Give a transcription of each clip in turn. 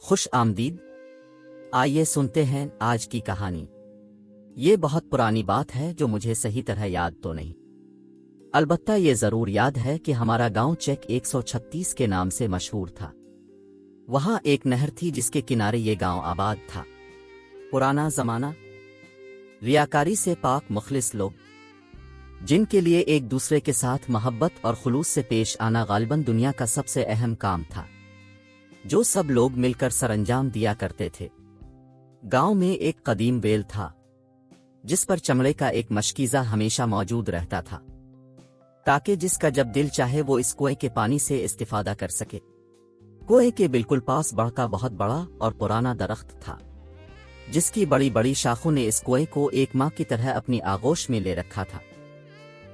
خوش آمدید۔ آئیے سنتے ہیں آج کی کہانی۔ یہ بہت پرانی بات ہے جو مجھے صحیح طرح یاد تو نہیں، البتہ یہ ضرور یاد ہے کہ ہمارا گاؤں چیک 136 کے نام سے مشہور تھا۔ وہاں ایک نہر تھی جس کے کنارے یہ گاؤں آباد تھا۔ پرانا زمانہ، ریاکاری سے پاک مخلص لوگ، جن کے لیے ایک دوسرے کے ساتھ محبت اور خلوص سے پیش آنا غالباً دنیا کا سب سے اہم کام تھا، جو سب لوگ مل کر سر انجام دیا کرتے تھے۔ گاؤں میں ایک قدیم ویل تھا جس پر چمڑے کا ایک مشکیزہ ہمیشہ موجود رہتا تھا، تاکہ جس کا جب دل چاہے وہ اس کنویں کے پانی سے استفادہ کر سکے۔ کنویں کے بالکل پاس بڑھ کا بہت بڑا اور پرانا درخت تھا، جس کی بڑی بڑی شاخوں نے اس کنویں کو ایک ماں کی طرح اپنی آغوش میں لے رکھا تھا۔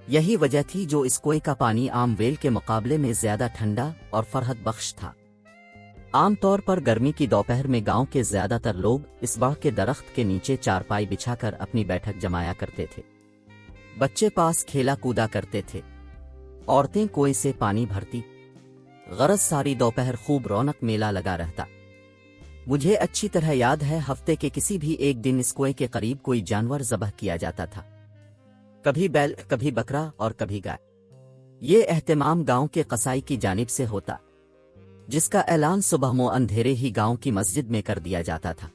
یہی وجہ تھی جو اس کنویں کا پانی عام ویل کے مقابلے میں زیادہ ٹھنڈا اور فرحت بخش تھا۔ عام طور پر گرمی کی دوپہر میں گاؤں کے زیادہ تر لوگ اس بڑھ کے درخت کے نیچے چارپائی بچھا کر اپنی بیٹھک جمایا کرتے تھے۔ بچے پاس کھیلا کودا کرتے تھے، عورتیں کنویں سے پانی بھرتی، غرض ساری دوپہر خوب رونق میلہ لگا رہتا۔ مجھے اچھی طرح یاد ہے ہفتے کے کسی بھی ایک دن اس کنویں کے قریب کوئی جانور ذبح کیا جاتا تھا، کبھی بیل، کبھی بکرا اور کبھی گائے۔ یہ اہتمام گاؤں کے قصائی کی جانب سے ہوتا، جس کا اعلان صبح مو اندھیرے ہی گاؤں کی مسجد میں کر دیا جاتا تھا۔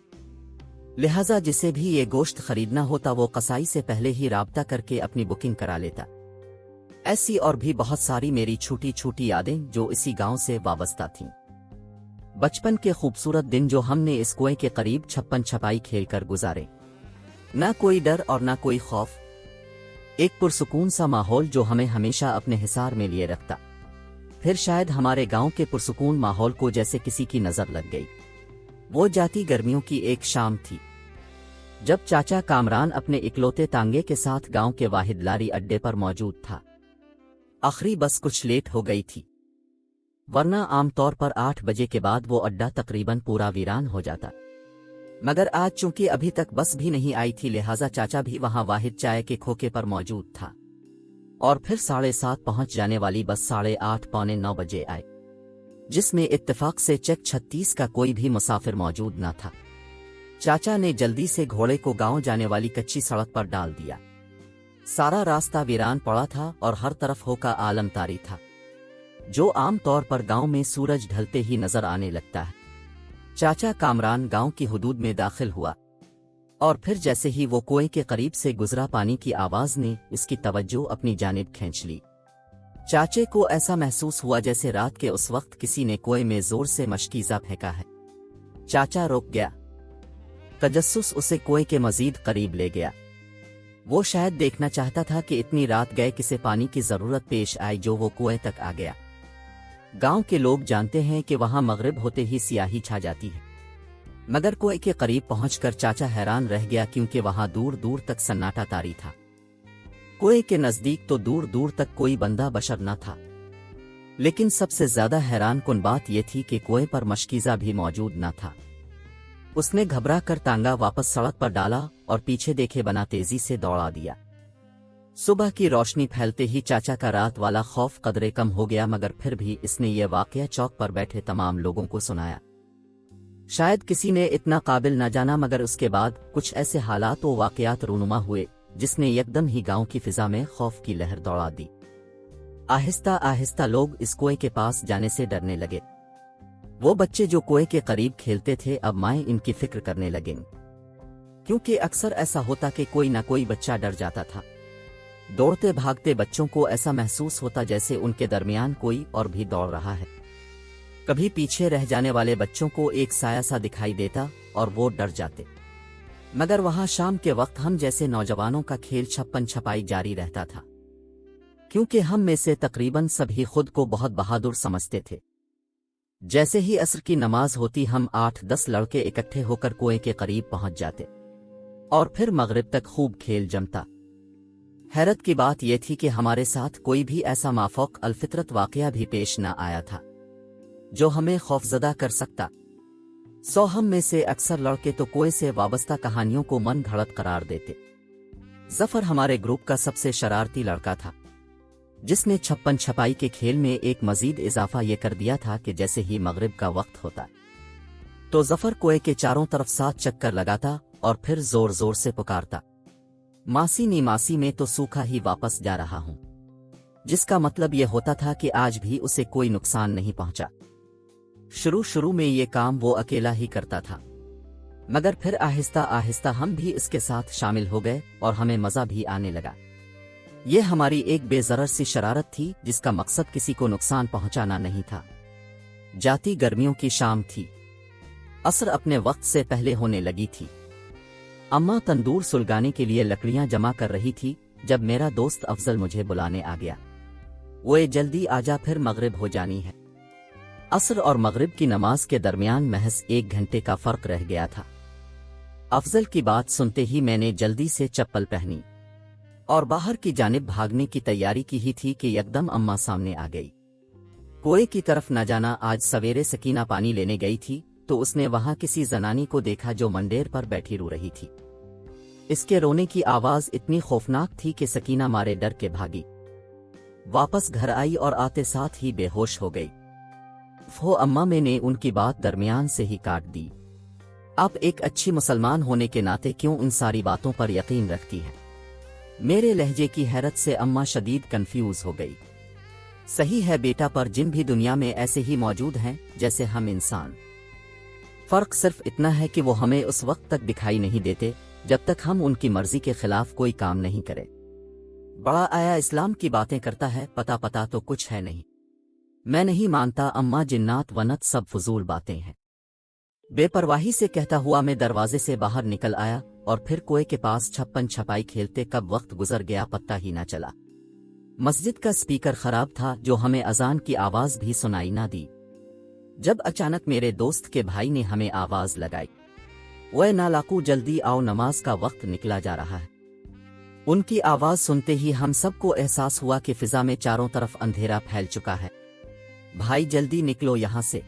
لہذا جسے بھی یہ گوشت خریدنا ہوتا وہ قصائی سے پہلے ہی رابطہ کر کے اپنی بکنگ کرا لیتا۔ ایسی اور بھی بہت ساری میری چھوٹی چھوٹی یادیں جو اسی گاؤں سے وابستہ تھیں۔ بچپن کے خوبصورت دن جو ہم نے اس کنویں کے قریب چھپن چھپائی کھیل کر گزارے، نہ کوئی ڈر اور نہ کوئی خوف، ایک پرسکون سا ماحول جو ہمیں ہمیشہ اپنے حصار میں لیے رکھتا۔ پھر شاید ہمارے گاؤں کے پرسکون ماحول کو جیسے کسی کی نظر لگ گئی۔ وہ جاتی گرمیوں کی ایک شام تھی جب چاچا کامران اپنے اکلوتے تانگے کے ساتھ گاؤں کے واحد لاری اڈے پر موجود تھا۔ آخری بس کچھ لیٹ ہو گئی تھی، ورنہ عام طور پر 8 بجے کے بعد وہ اڈا تقریباً پورا ویران ہو جاتا، مگر آج چونکہ ابھی تک بس بھی نہیں آئی تھی لہٰذا چاچا بھی وہاں واحد چائے کے کھوکے پر موجود تھا، اور پھر 7:30 پہنچ جانے والی بس 8:30 پونے 9 بجے آئے، جس میں اتفاق سے چیک 36 کا کوئی بھی مسافر موجود نہ تھا۔ چاچا نے جلدی سے گھوڑے کو گاؤں جانے والی کچی سڑک پر ڈال دیا۔ سارا راستہ ویران پڑا تھا اور ہر طرف ہو کا عالم تاری تھا، جو عام طور پر گاؤں میں سورج ڈھلتے ہی نظر آنے لگتا ہے۔ چاچا کامران گاؤں کی حدود میں داخل ہوا، اور پھر جیسے ہی وہ کنویں کے قریب سے گزرا پانی کی آواز نے اس کی توجہ اپنی جانب کھینچ لی۔ چاچے کو ایسا محسوس ہوا جیسے رات کے اس وقت کسی نے کنویں میں زور سے مشکیزہ پھینکا ہے۔ چاچا رک گیا، تجسس اسے کنویں کے مزید قریب لے گیا۔ وہ شاید دیکھنا چاہتا تھا کہ اتنی رات گئے کسے پانی کی ضرورت پیش آئی جو وہ کنویں تک آ گیا۔ گاؤں کے لوگ جانتے ہیں کہ وہاں مغرب ہوتے ہی سیاہی چھا جاتی ہے، مگر کنویں کے قریب پہنچ کر چاچا حیران رہ گیا کیونکہ وہاں دور دور تک سناٹا طاری تھا۔ کنویں کے نزدیک تو دور دور تک کوئی بندہ بشر نہ تھا، لیکن سب سے زیادہ حیران کن بات یہ تھی کہ کنویں پر مشکیزہ بھی موجود نہ تھا۔ اس نے گھبرا کر تانگا واپس سڑک پر ڈالا اور پیچھے دیکھے بنا تیزی سے دوڑا دیا۔ صبح کی روشنی پھیلتے ہی چاچا کا رات والا خوف قدرے کم ہو گیا، مگر پھر بھی اس نے یہ واقعہ چوک پر بیٹھے تمام لوگوں کو سنایا۔ شاید کسی نے اتنا قابل نہ جانا، مگر اس کے بعد کچھ ایسے حالات و واقعات رونما ہوئے جس نے یکدم ہی گاؤں کی فضا میں خوف کی لہر دوڑا دی۔ آہستہ آہستہ لوگ اس کنویں کے پاس جانے سے ڈرنے لگے۔ وہ بچے جو کنویں کے قریب کھیلتے تھے اب مائیں ان کی فکر کرنے لگیں، کیونکہ اکثر ایسا ہوتا کہ کوئی نہ کوئی بچہ ڈر جاتا تھا۔ دوڑتے بھاگتے بچوں کو ایسا محسوس ہوتا جیسے ان کے درمیان کوئی اور بھی دوڑ رہا ہے۔ کبھی پیچھے رہ جانے والے بچوں کو ایک سایہ سا دکھائی دیتا اور وہ ڈر جاتے، مگر وہاں شام کے وقت ہم جیسے نوجوانوں کا کھیل چھپن چھپائی جاری رہتا تھا، کیونکہ ہم میں سے تقریباً سبھی خود کو بہت بہادر سمجھتے تھے۔ جیسے ہی عصر کی نماز ہوتی ہم 8-10 لڑکے اکٹھے ہو کر کنویں کے قریب پہنچ جاتے، اور پھر مغرب تک خوب کھیل جمتا۔ حیرت کی بات یہ تھی کہ ہمارے ساتھ کوئی بھی ایسا مافوق الفطرت واقعہ بھی پیش نہ آیا تھا جو ہمیں خوفزدہ کر سکتا۔ ہم میں سے اکثر لڑکے تو کنویں سے وابستہ کہانیوں کو من گھڑت قرار دیتے۔ ظفر ہمارے گروپ کا سب سے شرارتی لڑکا تھا، جس نے چھپن چھپائی کے کھیل میں ایک مزید اضافہ یہ کر دیا تھا کہ جیسے ہی مغرب کا وقت ہوتا तो जफर कुएं के चारों तरफ 7 चक्कर लगाता और फिर जोर जोर से पुकारता, मासी नी मासी, मैं तो सूखा ही वापस जा रहा हूं। जिसका मतलब यह होता था कि आज भी उसे कोई नुकसान नहीं पहुंचा। शुरू शुरू में ये काम वो अकेला ही करता था, मगर फिर आहिस्ता आहिस्ता हम भी इसके साथ शामिल हो गए और हमें मजा भी आने लगा। ये हमारी एक बेज़रर सी शरारत थी जिसका मकसद किसी को नुकसान पहुंचाना नहीं था। जाती गर्मियों की शाम थी। असर अपने वक्त से पहले होने लगी थी। अम्मा तंदूर सुलगाने के लिए लकड़ियां जमा कर रही थी जब मेरा दोस्त अफजल मुझे बुलाने आ गया। ओए जल्दी आजा, फिर मगरिब हो जानी है। असर और मगरिब की नमाज के दरमियान महज 1 घंटे का फर्क रह गया था। अफजल की बात सुनते ही मैंने जल्दी से चप्पल पहनी और बाहर की जानिब भागने की तैयारी की ही थी कि यकदम अम्मा सामने आ गई। कुएं की तरफ न जाना। आज सवेरे सकीना पानी लेने गई थी तो उसने वहां किसी जनानी को देखा जो मंडेर पर बैठी रो रही थी। इसके रोने की आवाज इतनी खौफनाक थी कि सकीना मारे डर के भागी। वापस घर आई और आते साथ ही बेहोश हो गई। वो अम्मा, मैंने उनकी बात दरमियान से ही काट दी। आप एक अच्छी मुसलमान होने के नाते क्यों उन सारी बातों पर यकीन रखती हैं? मेरे लहजे की हैरत से अम्मा शदीद कंफ्यूज हो गई। सही है बेटा, पर जिन भी दुनिया में ऐसे ही मौजूद हैं जैसे हम इंसान। फर्क सिर्फ इतना है कि वो हमें उस वक्त तक दिखाई नहीं देते जब तक हम उनकी मर्जी के खिलाफ कोई काम नहीं करें। बड़ा आया इस्लाम की बातें करता है, पता तो कुछ है नहीं। मैं नहीं मानता अम्मा, जिन्नात वनत सब फजूल बातें हैं। बेपरवाही से कहता हुआ मैं दरवाजे से बाहर निकल आया और फिर कुएं के पास छप्पन छपाई खेलते कब वक्त गुजर गया पता ही ना चला। मस्जिद का स्पीकर खराब था जो हमें अजान की आवाज भी सुनाई ना दी। जब अचानक मेरे दोस्त के भाई ने हमें आवाज लगाई, ओए नालाकू जल्दी आओ, नमाज का वक्त निकला जा रहा है। उनकी आवाज सुनते ही हम सबको एहसास हुआ कि फिजा में चारों तरफ अंधेरा फैल चुका है। भाई जल्दी निकलो यहां से।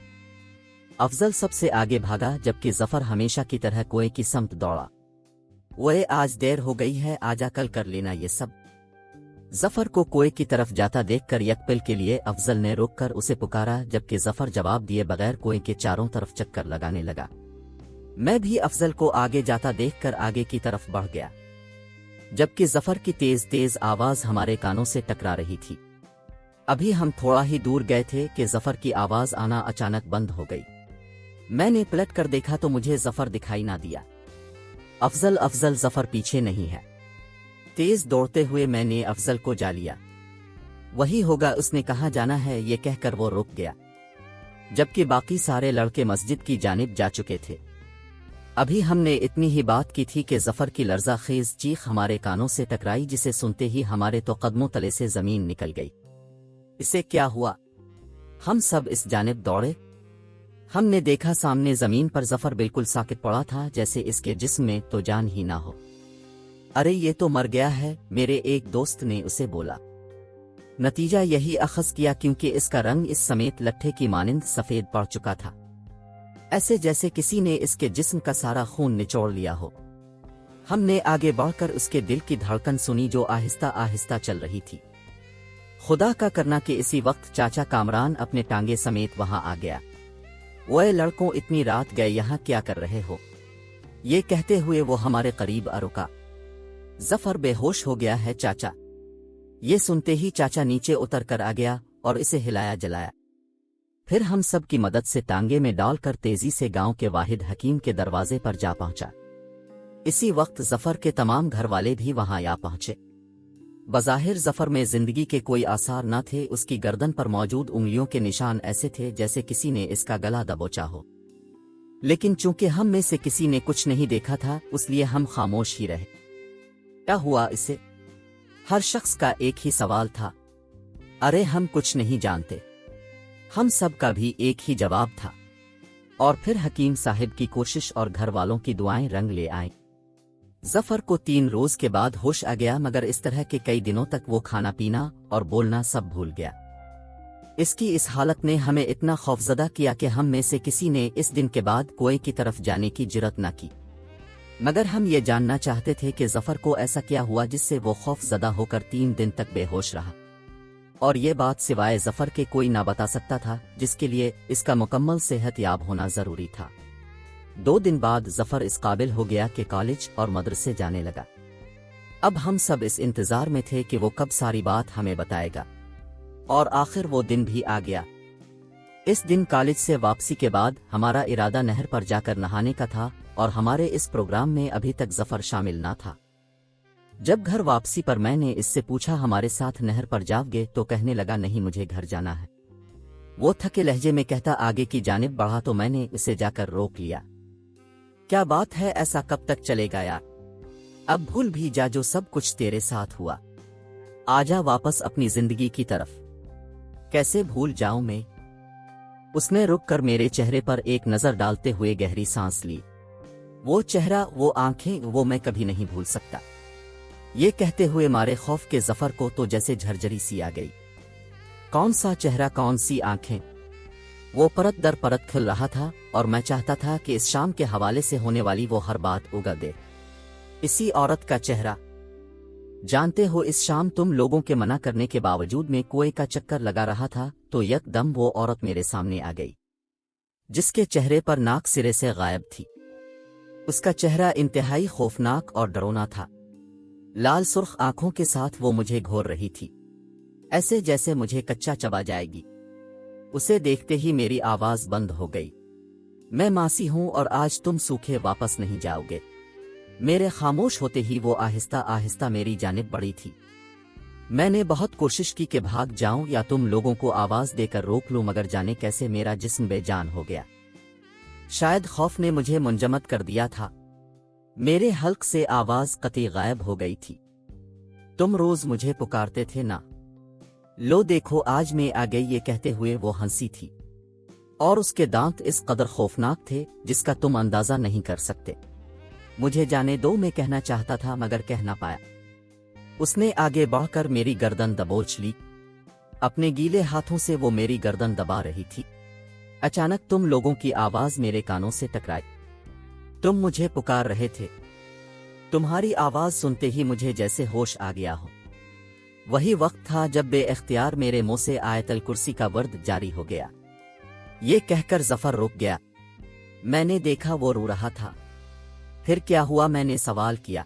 अफजल सबसे आगे भागा जबकि जफर हमेशा की तरह कुएं की समत दौड़ा। ओए आज देर हो गई है, आजा कल कर लेना ये सब। जफर को कुएं की तरफ जाता देखकर यकपल के लिए अफजल ने रुककर उसे पुकारा, जबकि जफर जवाब दिए बगैर कुएं के चारों तरफ चक्कर लगाने लगा। मैं भी अफजल को आगे जाता देखकर आगे की तरफ बढ़ गया, जबकि जफर की तेज तेज आवाज हमारे कानों से टकरा रही थी। अभी हम थोड़ा ही दूर गए थे कि जफर की आवाज आना अचानक बंद हो गई। मैंने पलट कर देखा तो मुझे जफर दिखाई ना दिया। अफजल अफजल, जफर पीछे नहीं है। तेज दौड़ते हुए मैंने अफजल को जा लिया। वही होगा, उसने कहाँ जाना है, ये कहकर वो रुक गया, जबकि बाकी सारे लड़के मस्जिद की जानिब जा चुके थे। अभी हमने इतनी ही बात की थी कि जफर की लर्जा खेज चीख हमारे कानों से टकराई, जिसे सुनते ही हमारे तो कदमों तले से जमीन निकल गई। इसे क्या हुआ? हम सब इस जानिब दौड़े। हमने देखा सामने जमीन पर जफर बिल्कुल साकित पड़ा था, जैसे इसके जिस्म में तो जान ही ना हो। अरे ये तो मर गया है, मेरे एक दोस्त ने उसे बोला। नतीजा यही अखज़ किया क्योंकि इसका रंग इस समेत लट्ठे की मानिंद सफेद पड़ चुका था, ऐसे जैसे किसी ने इसके जिस्म का सारा खून निचोड़ लिया हो। हमने आगे बढ़कर उसके दिल की धड़कन सुनी जो आहिस्ता आहिस्ता चल रही थी। खुदा का करना कि इसी वक्त चाचा कामरान अपने टांगे समेत वहां आ गया। ओए लड़कों, इतनी रात गए यहाँ क्या कर रहे हो? ये कहते हुए वो हमारे करीब आ रुका। जफर बेहोश हो गया है चाचा। ये सुनते ही चाचा नीचे उतर कर आ गया और इसे हिलाया जलाया। फिर हम सब की मदद से टांगे में डालकर तेजी से गांव के वाहिद हकीम के दरवाजे पर जा पहुंचा। इसी वक्त जफर के तमाम घर वाले भी वहां आ पहुंचे। बज़ाहिर जफर में जिंदगी के कोई आसार न थे। उसकी गर्दन पर मौजूद उंगलियों के निशान ऐसे थे जैसे किसी ने इसका गला दबोचा हो, लेकिन चूंकि हम में से किसी ने कुछ नहीं देखा था इसलिए हम खामोश ही रहे। क्या हुआ इसे? हर शख्स का एक ही सवाल था। अरे हम कुछ नहीं जानते। हम सब का भी एक ही जवाब था। और फिर हकीम साहिब की कोशिश और घर वालों की दुआएं रंग ले आईं। जफर को 3 रोज के बाद होश आ गया, मगर इस तरह के कई दिनों तक वो खाना पीना और बोलना सब भूल गया। इसकी इस हालत ने हमें इतना खौफजदा किया कि हम में से किसी ने इस दिन के बाद कुएं की तरफ जाने की जुर्रत न की। मगर हम ये जानना चाहते थे कि जफर को ऐसा क्या हुआ जिससे वो खौफजदा होकर 3 दिन तक बेहोश रहा, और ये बात सिवाय जफर के कोई ना बता सकता था, जिसके लिए इसका मुकम्मल सेहत याब होना जरूरी था। 2 दिन बाद ज़फ़र इस काबिल हो गया कि कॉलेज और मदरसे जाने लगा। अब हम सब इस इंतज़ार में थे कि वो कब सारी बात हमें बताएगा, और आखिर वो दिन भी आ गया। इस दिन कॉलेज से वापसी के बाद हमारा इरादा नहर पर जाकर नहाने का था, और हमारे इस प्रोग्राम में अभी तक ज़फ़र शामिल ना था। जब घर वापसी पर मैंने इससे पूछा हमारे साथ नहर पर जाओगे, तो कहने लगा नहीं, मुझे घर जाना है। वो थके लहजे में कहता आगे की जानिब बढ़ा तो मैंने इसे जाकर रोक लिया। क्या बात है, ऐसा कब तक चलेगा यार? अब भूल भी जा जो सब कुछ तेरे साथ हुआ। आजा वापस अपनी जिंदगी की तरफ। कैसे भूल जाऊं मैं? उसने रुक कर मेरे चेहरे पर एक नजर डालते हुए गहरी सांस ली। वो चेहरा, वो आंखें, वो मैं कभी नहीं भूल सकता। ये कहते हुए मारे खौफ के ज़फ़र को तो जैसे झरझरी सी आ गई। कौन सा चेहरा, कौन सी आंखें? वो परत दर परत खिल रहा था, और मैं चाहता था कि इस शाम के हवाले से होने वाली वो हर बात उगा दे। इसी औरत का चेहरा। जानते हो, इस शाम तुम लोगों के मना करने के बावजूद मैं कुएं का चक्कर लगा रहा था, तो यकदम वो औरत मेरे सामने आ गई, जिसके चेहरे पर नाक सिरे से गायब थी। उसका चेहरा इंतहाई खौफनाक और डरावना था। लाल सुर्ख आंखों के साथ वो मुझे घोर रही थी, ऐसे जैसे मुझे कच्चा चबा जाएगी। उसे देखते ही मेरी आवाज बंद हो गई। मैं मासी हूं और आज तुम सूखे वापस नहीं जाओगे। मेरे खामोश होते ही वो आहिस्ता आहिस्ता मेरी जानिब बढ़ी थी। मैंने बहुत कोशिश की कि भाग जाऊं या तुम लोगों को आवाज देकर रोक लूं, मगर जाने कैसे मेरा जिस्म बेजान हो गया। शायद खौफ ने मुझे मुंजमद कर दिया था। मेरे हल्क से आवाज कतई गायब हो गई थी। तुम रोज मुझे पुकारते थे ना, लो देखो आज मैं आ गई। ये कहते हुए वो हंसी थी, और उसके दांत इस कदर खौफनाक थे जिसका तुम अंदाजा नहीं कर सकते। मुझे जाने दो, मैं कहना चाहता था मगर कह ना पाया। उसने आगे बढ़कर मेरी गर्दन दबोच ली। अपने गीले हाथों से वो मेरी गर्दन दबा रही थी। अचानक तुम लोगों की आवाज मेरे कानों से टकराई। तुम मुझे पुकार रहे थे। तुम्हारी आवाज सुनते ही मुझे जैसे होश आ गया हो। वही वक्त था जब बेइख्तियार मेरे मुंह से आयतल कुर्सी का वर्द जारी हो गया। ये कहकर ज़फ़र रुक गया। मैंने देखा वो रो रहा था। फिर क्या हुआ, मैंने सवाल किया।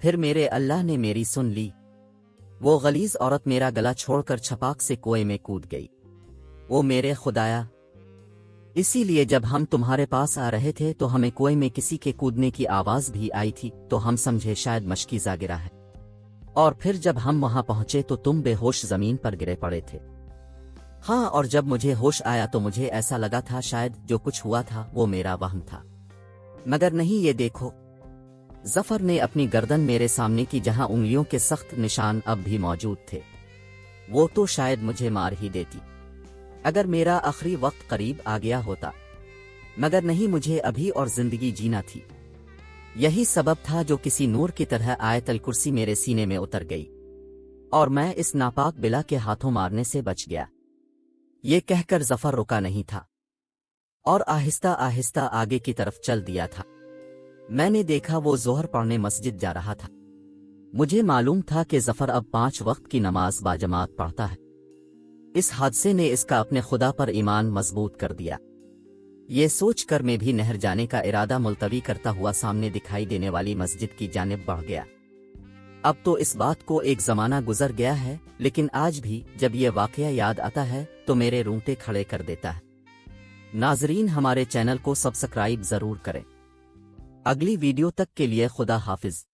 फिर मेरे अल्लाह ने मेरी सुन ली। वो गलीज औरत मेरा गला छोड़कर छपाक से कुएं में कूद गई। वो मेरे खुदाया, इसीलिए जब हम तुम्हारे पास आ रहे थे तो हमें कुएं में किसी के कूदने की आवाज भी आई थी, तो हम समझे शायद मशकीज़ा गिरा है। और फिर जब हम वहां पहुंचे तो तुम बेहोश जमीन पर गिरे पड़े थे। हाँ, और जब मुझे होश आया तो मुझे ऐसा लगा था शायद जो कुछ हुआ था वो मेरा वहम था, मगर नहीं। ये देखो, ज़फ़र ने अपनी गर्दन मेरे सामने की, जहां उंगलियों के सख्त निशान अब भी मौजूद थे। वो तो शायद मुझे मार ही देती अगर मेरा आखिरी वक्त करीब आ गया होता, मगर नहीं, मुझे अभी और जिंदगी जीना थी। यही सबब था जो किसी नूर की तरह आयतल कुर्सी मेरे सीने में उतर गई, और मैं इस नापाक बिला के हाथों मारने से बच गया। ये कहकर ज़फ़र रुका नहीं था, और आहिस्ता आहिस्ता आगे की तरफ चल दिया था। मैंने देखा वो ज़ोहर पढ़ने मस्जिद जा रहा था। मुझे मालूम था कि ज़फ़र अब 5 वक्त की नमाज बाजमात पढ़ता है। इस हादसे ने इसका अपने खुदा पर ईमान मजबूत कर दिया। ये सोच कर मैं भी नहर जाने का इरादा मुलतवी करता हुआ सामने दिखाई देने वाली मस्जिद की जानिब बढ़ गया। अब तो इस बात को एक ज़माना गुजर गया है, लेकिन आज भी जब ये वाक़या याद आता है तो मेरे रूंगटे खड़े कर देता है। नाज़रीन, हमारे चैनल को सब्सक्राइब ज़रूर करें। अगली वीडियो तक के लिए खुदा हाफिज।